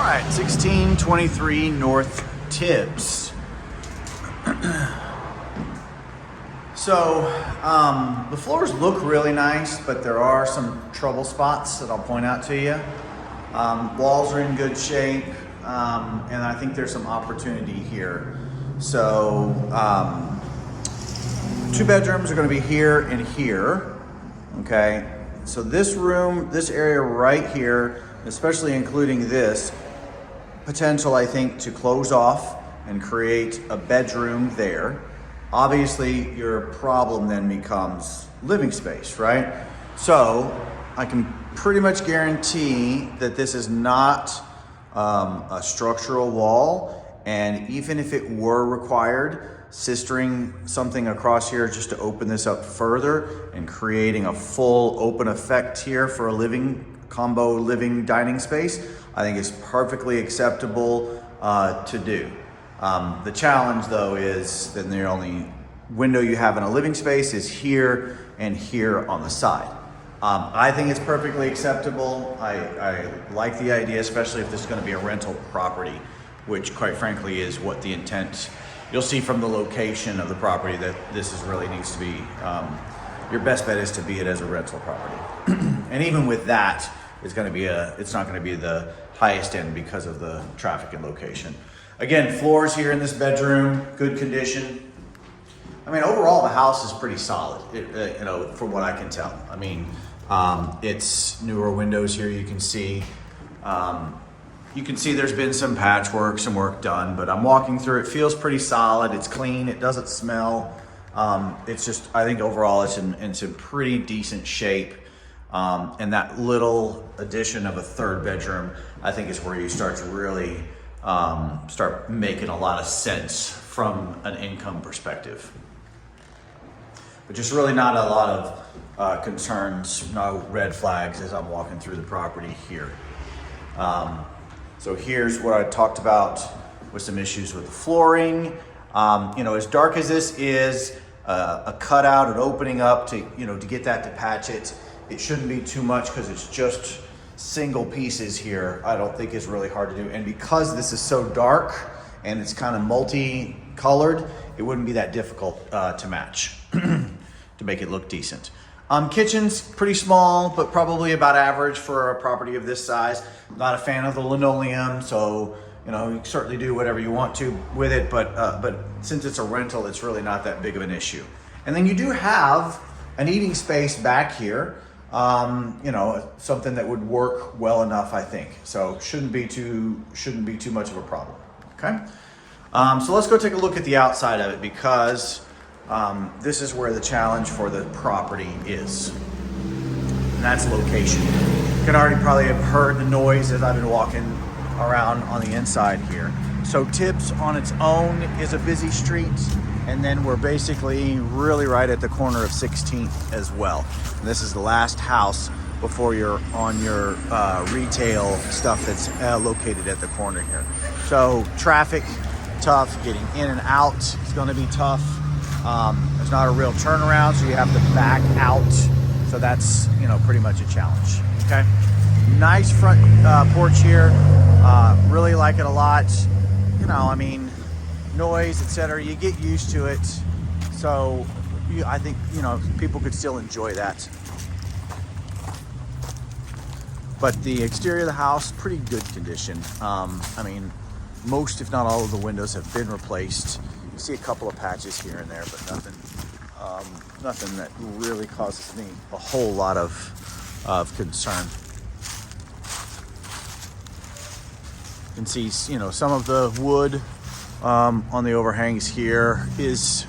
right, 1623 North Tibbs. So the floors look really nice, but there are some trouble spots that I'll point out to you. Walls are in good shape, and I think there's some opportunity here. So 2 bedrooms are going to be here and here. Okay, so this room, this area right here, especially including this potential, I think, to close off and create a bedroom there. Obviously, your problem then becomes living space, right? So I can pretty much guarantee that this is not a structural wall. And even if it were required, sistering something across here just to open this up further and creating a full open effect here for a combo living dining space, I think is perfectly acceptable to do. The challenge though is that the only window you have in a living space is here and here on the side. I think it's perfectly acceptable. I like the idea, especially if this is going to be a rental property, which quite frankly is what the intent. You'll see from the location of the property that this really needs to be, your best bet is to be it as a rental property. And even with that, it's not going to be the highest end because of the traffic and location. Again, floors here in this bedroom, good condition. I mean, overall, the house is pretty solid, from what I can tell. I mean, it's newer windows here, you can see. You can see there's been some patchwork, some work done, but I'm walking through, it feels pretty solid, it's clean, it doesn't smell. It's just, I think overall it's in pretty decent shape. And that little addition of a 3rd bedroom, I think is where you start to really start making a lot of sense from an income perspective. But just really not a lot of concerns, no red flags as I'm walking through the property here. So here's what I talked about with some issues with the flooring. As dark as this is, a cutout, an opening up to get that to patch it. It shouldn't be too much because it's just single pieces here. I don't think it's really hard to do. And because this is so dark and it's kind of multi-colored, it wouldn't be that difficult to match to make it look decent. Kitchen's pretty small, but probably about average for a property of this size. Not a fan of the linoleum, so you can certainly do whatever you want to with it, but since it's a rental, it's really not that big of an issue. And then you do have an eating space back here. Something that would work well enough, I think. So shouldn't be too much of a problem. Okay. So let's go take a look at the outside of it, because this is where the challenge for the property is, and that's location. You can already probably have heard the noise as I've been walking around on the inside here. So Tibbs on its own is a busy street. And then we're basically really right at the corner of 16th as well. And this is the last house before you're on your retail stuff that's located at the corner here. So traffic, tough. Getting in and out is going to be tough. There's not a real turnaround, so you have to back out. So that's, pretty much a challenge. Okay. Nice front porch here. Really like it a lot. Noise, etc. You get used to it, so I think people could still enjoy that. But the exterior of the house, pretty good condition. Most, if not all, of the windows have been replaced. You see a couple of patches here and there, but nothing that really causes me a whole lot of concern. You can see, some of the wood on the overhangs here is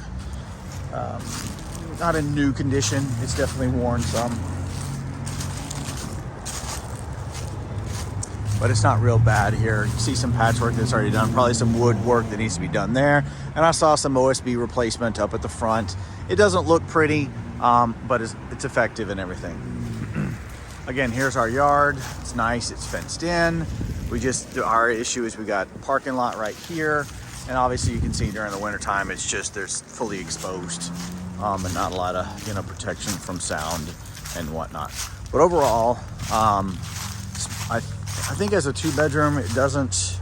not in new condition. It's definitely worn some, but it's not real bad here. You see some patchwork that's already done, probably some wood work that needs to be done there. And I saw some OSB replacement up at the front. It doesn't look pretty, but it's effective and everything. Again, here's our yard. It's nice, it's fenced in. Our issue is we got parking lot right here. And obviously you can see during the winter time, it's just, there's fully exposed and not a lot of, protection from sound and whatnot. But overall, I think as a 2-bedroom, it doesn't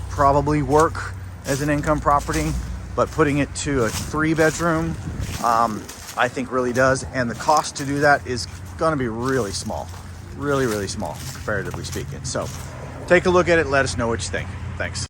probably work as an income property, but putting it to a 3-bedroom, I think really does. And the cost to do that is going to be really small, really small, comparatively speaking. So take a look at it. Let us know what you think. Thanks.